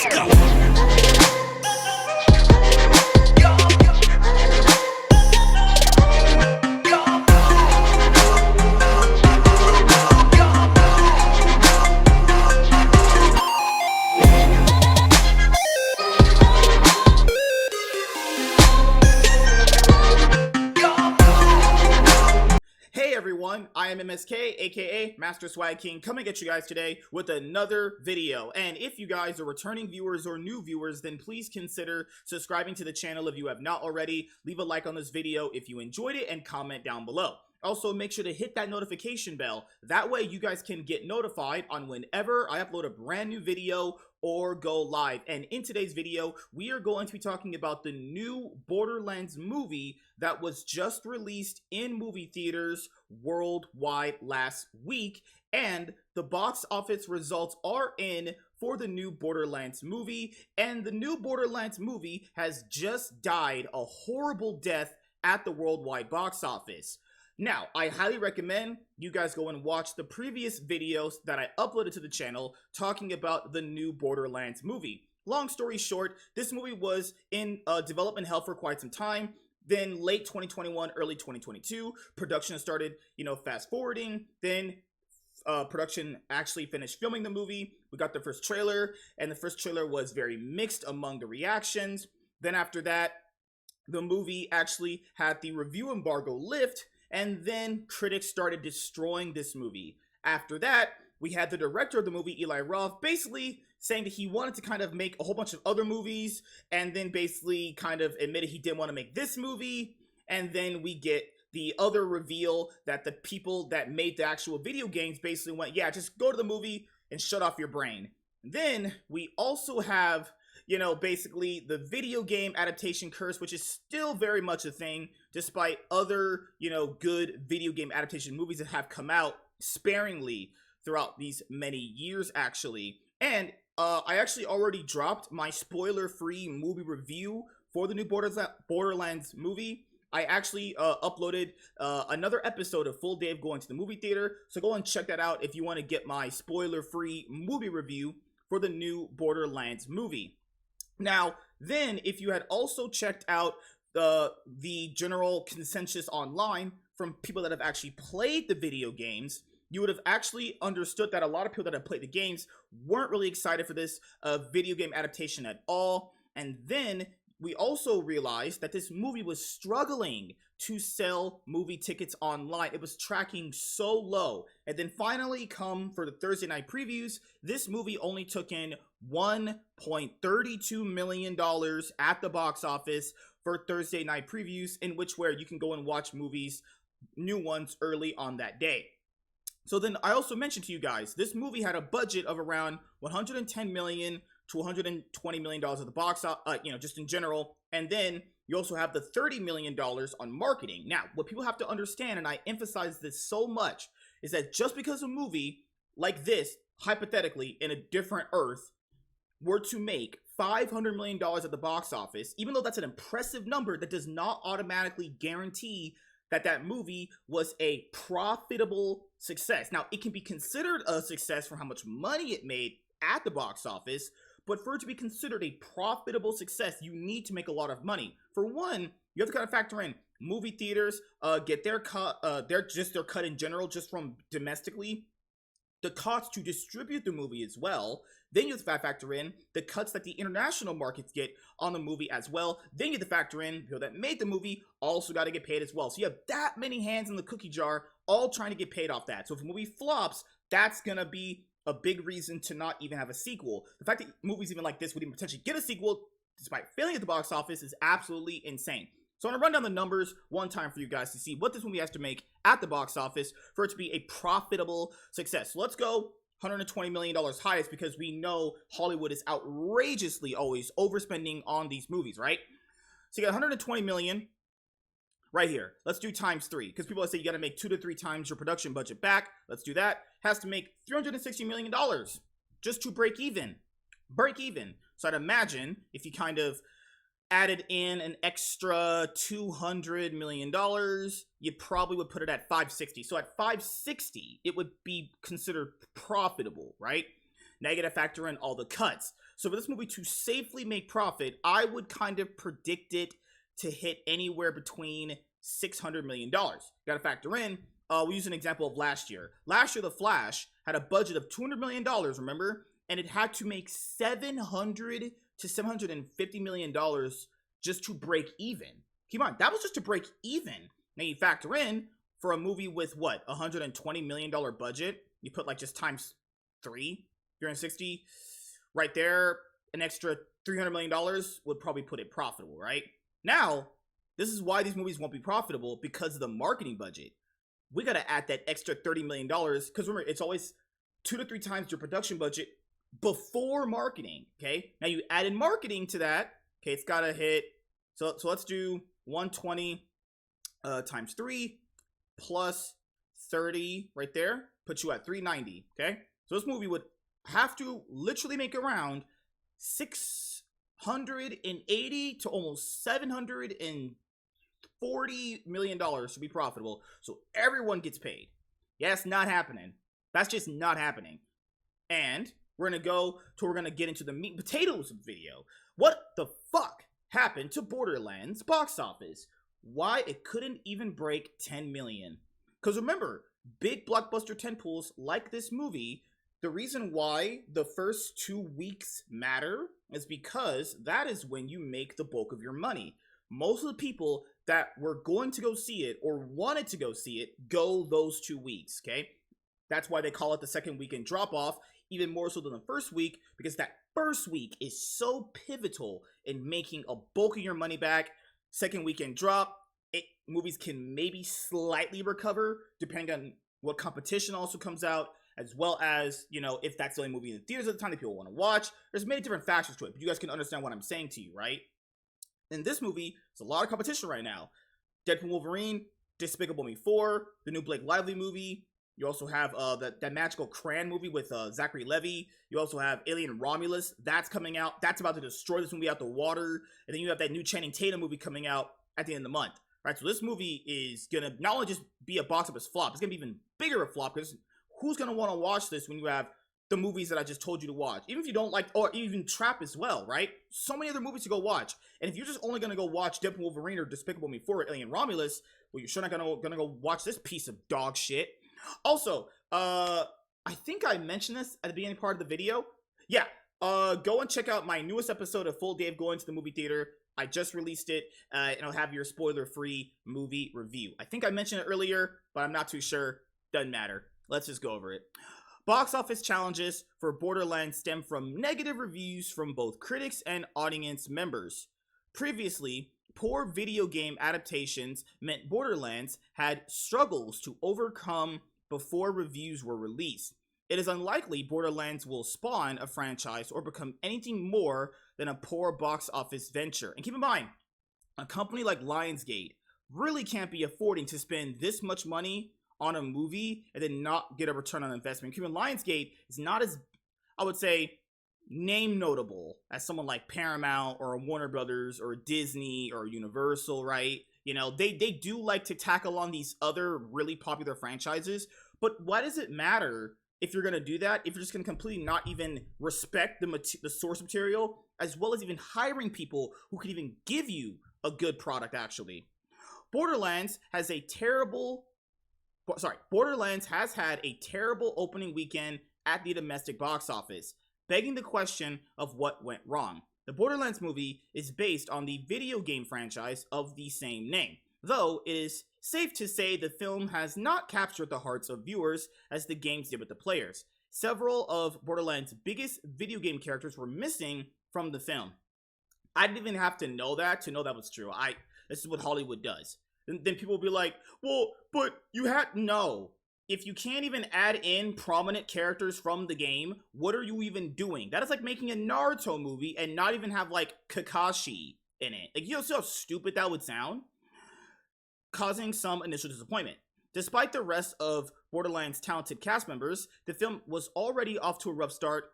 Let's go. Hey everyone, I am MSK, aka Master Swag King, coming at you guys today with another video. And if you guys are returning viewers or new viewers, then please consider subscribing to the channel if you have not already. Leave a like on this video if you enjoyed it and comment down below. Also, make sure to hit that notification bell. That way you guys can get notified on whenever I upload a brand new video or go live. And in today's video, we are going to be talking about the new Borderlands movie that was just released in movie theaters worldwide last week. And the box office results are in for the new Borderlands movie. And the new Borderlands movie has just died a horrible death at the worldwide box office. Now, I highly recommend you guys go and watch the previous videos that I uploaded to the channel talking about the new Borderlands movie. Long story short, this movie was in development hell for quite some time. Then late 2021, early 2022, production started, fast forwarding. Then production actually finished filming the movie. We got the first trailer, and the first trailer was very mixed among the reactions. Then after that, the movie actually had the review embargo lift, and then critics started destroying this movie. After that, we had the director of the movie, Eli Roth, basically saying that he wanted to kind of make a whole bunch of other movies, and then basically kind of admitted he didn't want to make this movie. And then we get the other reveal that the people that made the actual video games basically went, yeah, just go to the movie and shut off your brain. Then we also have, basically the video game adaptation curse, which is still very much a thing, despite other, good video game adaptation movies that have come out sparingly throughout these many years, actually. And I actually already dropped my spoiler-free movie review for the new Borderlands movie. I actually uploaded another episode of Full Day of Going to the Movie Theater, so go and check that out if you want to get my spoiler-free movie review for the new Borderlands movie. Now, then, if you had also checked out the general consensus online from people that have actually played the video games, you would have actually understood that a lot of people that have played the games weren't really excited for this video game adaptation at all. And then we also realized that this movie was struggling to sell movie tickets online. It was tracking so low. And then finally come for the Thursday night previews, this movie only took in $1.32 million at the box office for Thursday night previews, in which where you can go and watch movies, new ones, early on that day. So then I also mentioned to you guys, this movie had a budget of around $110 million to $120 million at the box office, just in general. And then you also have the $30 million on marketing. Now, what people have to understand, and I emphasize this so much, is that just because a movie like this, hypothetically, in a different Earth, were to make $500 million at the box office, even though that's an impressive number, that does not automatically guarantee that that movie was a profitable success. Now, it can be considered a success for how much money it made at the box office, but for it to be considered a profitable success, you need to make a lot of money. For one, you have to kind of factor in movie theaters, get their cut, their cut in general, just from domestically, the cost to distribute the movie as well. Then you have to factor in the cuts that the international markets get on the movie as well. Then you have to factor in people that made the movie also got to get paid as well. So you have that many hands in the cookie jar all trying to get paid off that. So if a movie flops, that's going to be a big reason to not even have a sequel. The fact that movies even like this would even potentially get a sequel despite failing at the box office is absolutely insane. So I'm going to run down the numbers one time for you guys to see what this movie has to make at the box office for it to be a profitable success. So let's go $120 million highest, because we know Hollywood is outrageously always overspending on these movies, right? So you got $120 million right here. Let's do times 3, because people say you got to make 2 to 3 times your production budget back. Let's do that. Has to make $360 million just to break even. So I'd imagine if you kind of added in an extra $200 million, you probably would put it at 560. So at 560, it would be considered profitable, right? Now you gotta factor in all the cuts. So for this movie to safely make profit, I would kind of predict it to hit anywhere between $600 million. Got to factor in, we use an example of last year. Last year, The Flash had a budget of $200 million, remember? And it had to make $700 to $750 million just to break even. Keep in mind, that was just to break even. Now you factor in, for a movie with what, $120 million budget, you put like just times 3, 360, right there, an extra $300 million would probably put it profitable, right? Now, this is why these movies won't be profitable, because of the marketing budget. We gotta add that extra $30 million, because remember, it's always 2 to 3 times your production budget before marketing, okay? Now you add in marketing to that, okay, it's gotta hit, so let's do 120 times 3 plus 30 right there, puts you at 390, okay? So this movie would have to literally make around $680 to almost $740 million to be profitable, so everyone gets paid. Yeah, that's not happening. That's just not happening. And we're gonna get into the meat and potatoes of the video. What the fuck happened to Borderlands box office? Why it couldn't even break 10 million? Because remember, big blockbuster tentpoles like this movie, the reason why the first 2 weeks matter is because that is when you make the bulk of your money. Most of the people that were going to go see it or wanted to go see it go those 2 weeks, okay? That's why they call it the second weekend drop-off, even more so than the first week, because that first week is so pivotal in making a bulk of your money back. Second weekend drop, movies can maybe slightly recover, depending on what competition also comes out, as well as, you know, if that's the only movie in the theaters at the time that people want to watch. There's many different factors to it, but you guys can understand what I'm saying to you, right? In this movie, there's a lot of competition right now. Deadpool Wolverine, Despicable Me 4, the new Blake Lively movie. You also have that magical Cran movie with Zachary Levi. You also have Alien Romulus. That's coming out. That's about to destroy this movie out the water. And then you have that new Channing Tatum movie coming out at the end of the month. Right, so this movie is going to not only just be a box office flop, it's going to be even bigger a flop, because who's going to want to watch this when you have the movies that I just told you to watch? Even if you don't like, or even Trap as well, right? So many other movies to go watch. And if you're just only going to go watch Deadpool Wolverine or Despicable Me 4 or Alien Romulus, well, you're sure not going to go watch this piece of dog shit. Also, I think I mentioned this at the beginning part of the video. Yeah, go and check out my newest episode of Full Dave Going to the Movie Theater. I just released it, and I'll have your spoiler-free movie review. I think I mentioned it earlier, but I'm not too sure. Doesn't matter. Let's just go over it. Box office challenges for Borderlands stem from negative reviews from both critics and audience members. Previously, poor video game adaptations meant Borderlands had struggles to overcome before reviews were released. It is unlikely Borderlands will spawn a franchise or become anything more than a poor box office venture. And keep in mind, a company like Lionsgate really can't be affording to spend this much money on a movie and then not get a return on investment. Keep in mind, Lionsgate is not as, I would say, name notable as someone like Paramount or Warner Brothers or Disney or Universal, right? You know, they do like to tackle on these other really popular franchises, but why does it matter if you're going to do that, if you're just going to completely not even respect the source material, as well as even hiring people who could even give you a good product, actually? Borderlands has had a terrible opening weekend at the domestic box office, begging the question of what went wrong. The Borderlands movie is based on the video game franchise of the same name, though it is safe to say the film has not captured the hearts of viewers as the games did with the players. Several of Borderlands' biggest video game characters were missing from the film. I didn't even have to know that was true. This is what Hollywood does. Then people will be like, well, but you had, no. If you can't even add in prominent characters from the game, what are you even doing? That is like making a Naruto movie and not even have like Kakashi in it. Like, you know, see how stupid that would sound? Causing some initial disappointment. Despite the rest of Borderlands' talented cast members, the film was already off to a rough start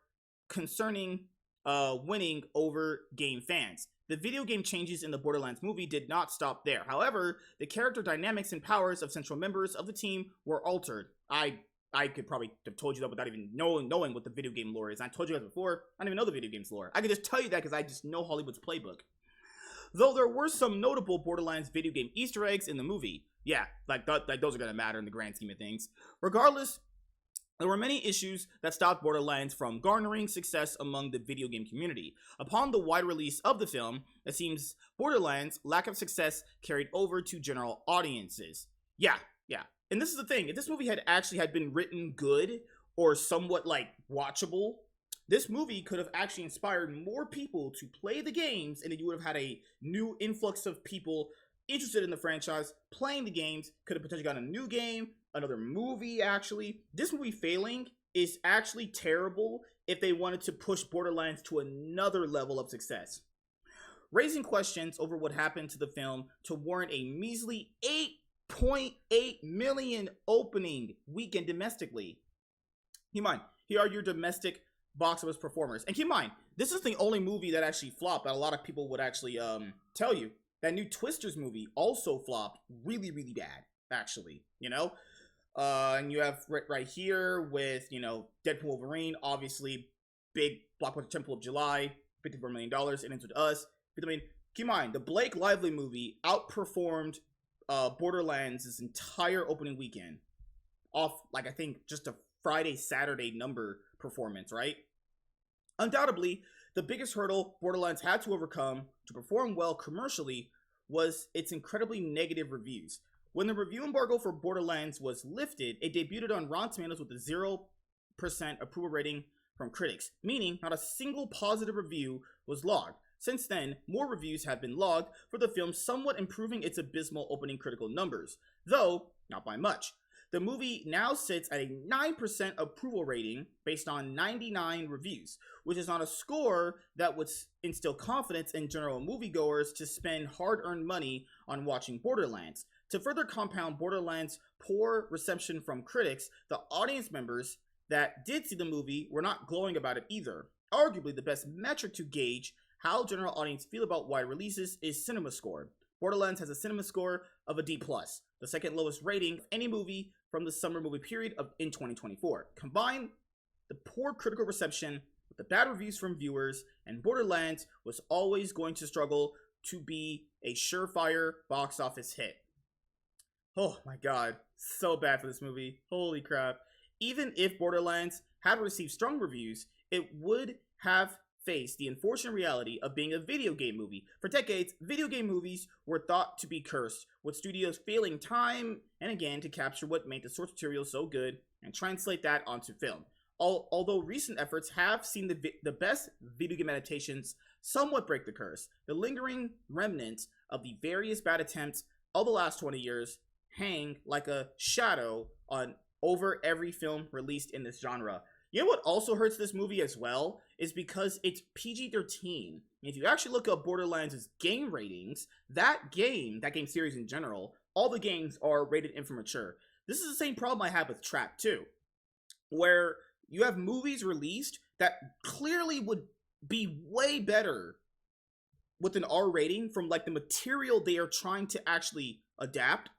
concerning winning over game fans. The video game changes in the Borderlands movie did not stop there. However, the character dynamics and powers of central members of the team were altered. I I could probably have told you that without even knowing what the video game lore is. I told you guys before, I don't even know the video game's lore. I could just tell you that because I just know Hollywood's playbook. Though there were some notable Borderlands video game Easter eggs in the movie. Yeah, like those are going to matter in the grand scheme of things. Regardless, there were many issues that stopped Borderlands from garnering success among the video game community. Upon the wide release of the film, it seems Borderlands' lack of success carried over to general audiences. Yeah. And this is the thing, if this movie had been written good or somewhat like watchable, this movie could have actually inspired more people to play the games, and then you would have had a new influx of people interested in the franchise, playing the games, could have potentially gotten a new game, another movie actually. This movie failing is actually terrible if they wanted to push Borderlands to another level of success. Raising questions over what happened to the film to warrant a measly $8.8 million opening weekend domestically. Keep in mind, here are your domestic box office performers. And keep in mind, this is the only movie that actually flopped that a lot of people would actually tell you. That new Twisters movie also flopped really, really bad, actually, you know? And you have right here with, you know, Deadpool Wolverine, obviously, big blockbuster Temple of July, $54 million, and Into Us. I mean, keep in mind, the Blake Lively movie outperformed Borderlands' entire opening weekend off, like, I think just a Friday, Saturday number performance, right? Undoubtedly, the biggest hurdle Borderlands had to overcome to perform well commercially was its incredibly negative reviews. When the review embargo for Borderlands was lifted, it debuted on Rotten Tomatoes with a 0% approval rating from critics, meaning not a single positive review was logged. Since then, more reviews have been logged for the film, somewhat improving its abysmal opening critical numbers, though not by much. The movie now sits at a 9% approval rating based on 99 reviews, which is not a score that would instill confidence in general moviegoers to spend hard-earned money on watching Borderlands. To further compound Borderlands' poor reception from critics, the audience members that did see the movie were not glowing about it either. Arguably, the best metric to gauge how general audience feel about wide releases is cinema score. Borderlands has a cinema score of a D+, the second lowest rating of any movie from the summer movie period in 2024. Combine the poor critical reception with the bad reviews from viewers, and Borderlands was always going to struggle to be a surefire box office hit. Oh my god, so bad for this movie. Holy crap. Even if Borderlands had received strong reviews, it would have faced the unfortunate reality of being a video game movie. For decades, video game movies were thought to be cursed, with studios failing time and again to capture what made the source material so good and translate that onto film. Although recent efforts have seen the best video game adaptations somewhat break the curse, the lingering remnants of the various bad attempts of the last 20 years hang like a shadow over every film released in this genre. You know what also hurts this movie as well is because it's PG-13. If you actually look up Borderlands' game ratings, that game series in general, all the games are rated M for mature. This is the same problem I have with Trap 2, where you have movies released that clearly would be way better with an R rating from like the material they are trying to actually adapt,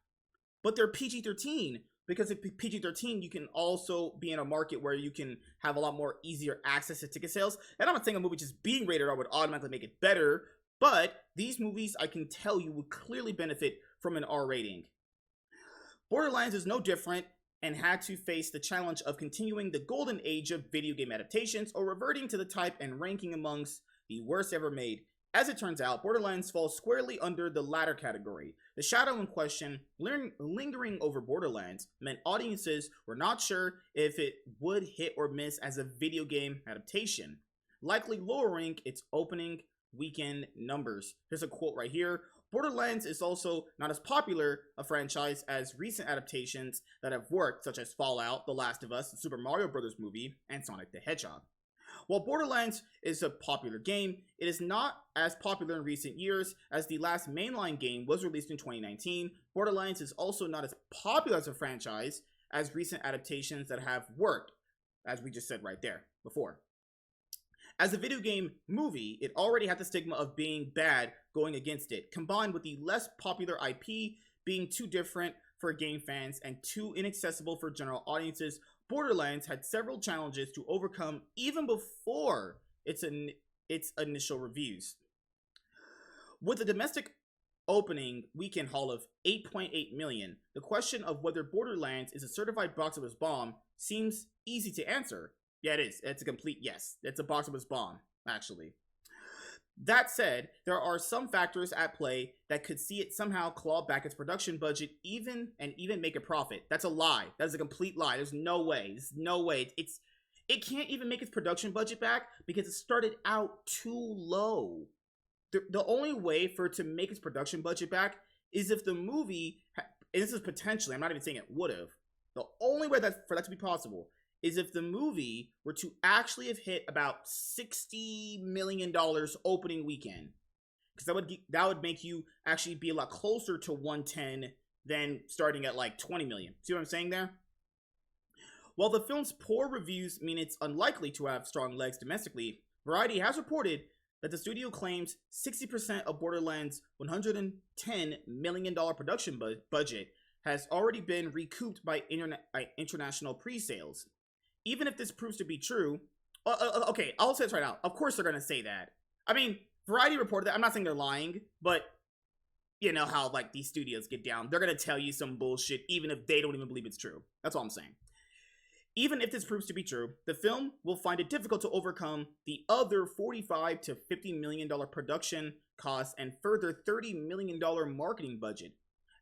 but they're PG-13. Because if PG-13, you can also be in a market where you can have a lot more easier access to ticket sales. And I'm not saying a movie just being rated R would automatically make it better, but these movies, I can tell you, would clearly benefit from an R rating. Borderlands is no different and had to face the challenge of continuing the golden age of video game adaptations or reverting to the type and ranking amongst the worst ever made. As it turns out, Borderlands falls squarely under the latter category. The shadow in question, lingering over Borderlands, meant audiences were not sure if it would hit or miss as a video game adaptation, likely lowering its opening weekend numbers. Here's a quote right here. Borderlands is also not as popular a franchise as recent adaptations that have worked, such as Fallout, The Last of Us, the Super Mario Bros. Movie, and Sonic the Hedgehog. While Borderlands is a popular game, it is not as popular in recent years as the last mainline game was released in 2019. Borderlands is also not as popular as a franchise as recent adaptations that have worked, as we just said right there before. As a video game movie, it already had the stigma of being bad going against it, combined with the less popular IP being too different for game fans and too inaccessible for general audiences. Borderlands had several challenges to overcome even before its initial reviews. With a domestic opening weekend haul of 8.8 million, the question of whether Borderlands is a certified box office bomb seems easy to answer. Yeah, it is. It's a complete yes. It's a box office bomb, actually. That said, there are some factors at play that could see it somehow claw back its production budget even make a profit. That's a lie. That's a complete lie. There's no way. There's no way. It can't even make its production budget back because it started out too low. The only way for it to make its production budget back is if the movie, and this is potentially, I'm not even saying it would have, the only way for that to be possible is if the movie were to actually have hit about $60 million opening weekend. Because that would make you actually be a lot closer to 110 than starting at like 20 million. See what I'm saying there? While the film's poor reviews mean it's unlikely to have strong legs domestically, Variety has reported that the studio claims 60% of Borderlands' $110 million production budget has already been recouped by international pre-sales. Even if this proves to be true, okay, I'll say this right now. Of course they're going to say that. I mean, Variety reported that. I'm not saying they're lying, but you know how like these studios get down. They're going to tell you some bullshit even if they don't even believe it's true. That's all I'm saying. Even if this proves to be true, the film will find it difficult to overcome the other $45 to $50 million production costs and further $30 million marketing budget.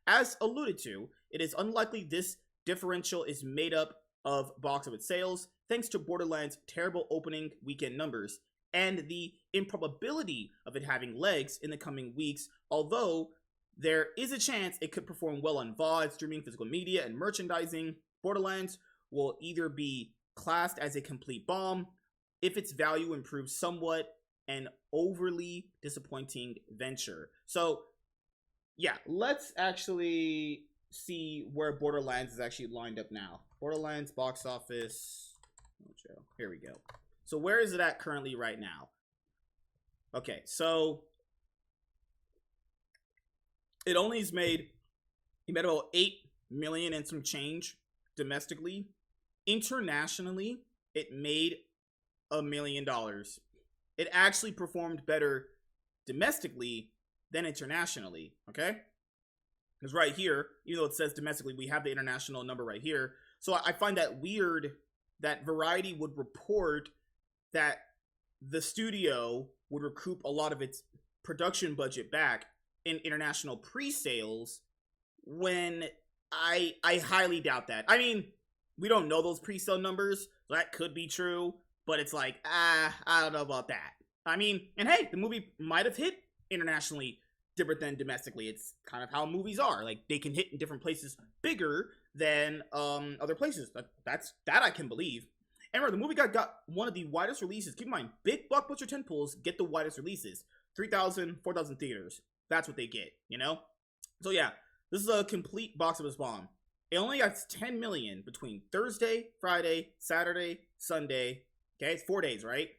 As alluded to, it is unlikely this differential is made up of box office sales, thanks to Borderlands' terrible opening weekend numbers, and the improbability of it having legs in the coming weeks, although there is a chance it could perform well on VOD, streaming, physical media, and merchandising. Borderlands will either be classed as a complete bomb, if its value improves somewhat, an overly disappointing venture. So, yeah, let's actually see where Borderlands is actually lined up now. Borderlands box office. Here we go. So where is it at currently right now? Okay, so it made about 8 million and some change domestically. Internationally, it made $1 million. It actually performed better domestically than internationally, okay? Because right here, even though it says domestically, we have the international number right here. So I find that weird that Variety would report that the studio would recoup a lot of its production budget back in international pre-sales when I highly doubt that. I mean, we don't know those pre-sale numbers. So that could be true, but it's like, I don't know about that. I mean, and hey, the movie might have hit internationally different than domestically. It's kind of how movies are. Like, they can hit in different places bigger than other places. That I can believe. And remember, the movie got one of the widest releases. Keep in mind, big blockbuster tentpoles get the widest releases. 3,000, 4,000 theaters. That's what they get, you know? So yeah, this is a complete box office bomb. It only got 10 million between Thursday, Friday, Saturday, Sunday. Okay, it's 4 days, right?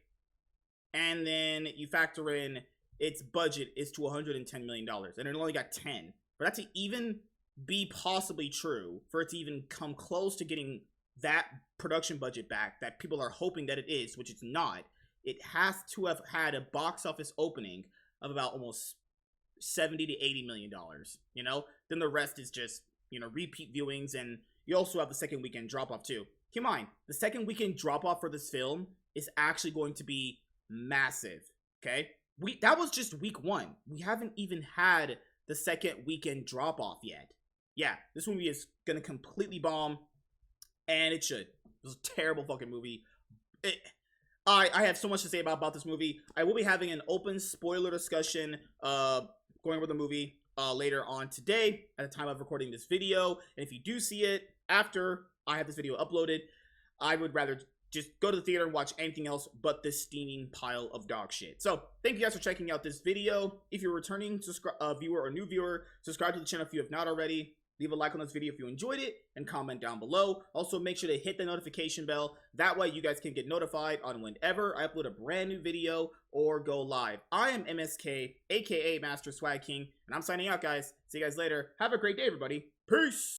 And then you factor in its budget is to $110 million, and it only got 10. For that to even be possibly true, for it to even come close to getting that production budget back that people are hoping that it is, which it's not, it has to have had a box office opening of about almost 70 to 80 million dollars, you know? Then the rest is just, you know, repeat viewings, and you also have the second weekend drop off too. Keep in mind, the second weekend drop off for this film is actually going to be massive, okay? That was just week one. We haven't even had the second weekend drop off yet. Yeah, this movie is gonna completely bomb, and it should. It was a terrible fucking movie. I have so much to say about this movie. I will be having an open spoiler discussion going over the movie later on today at the time of recording this video. And if you do see it after I have this video uploaded, I would rather just go to the theater and watch anything else but this steaming pile of dog shit. So thank you guys for checking out this video. If you're a returning viewer or new viewer, subscribe to the channel if you have not already. Leave a like on this video if you enjoyed it, and comment down below. Also, make sure to hit the notification bell. That way you guys can get notified on whenever I upload a brand new video or go live. I am MSK, aka Master Swag King, and I'm signing out, guys. See you guys later. Have a great day, everybody. Peace!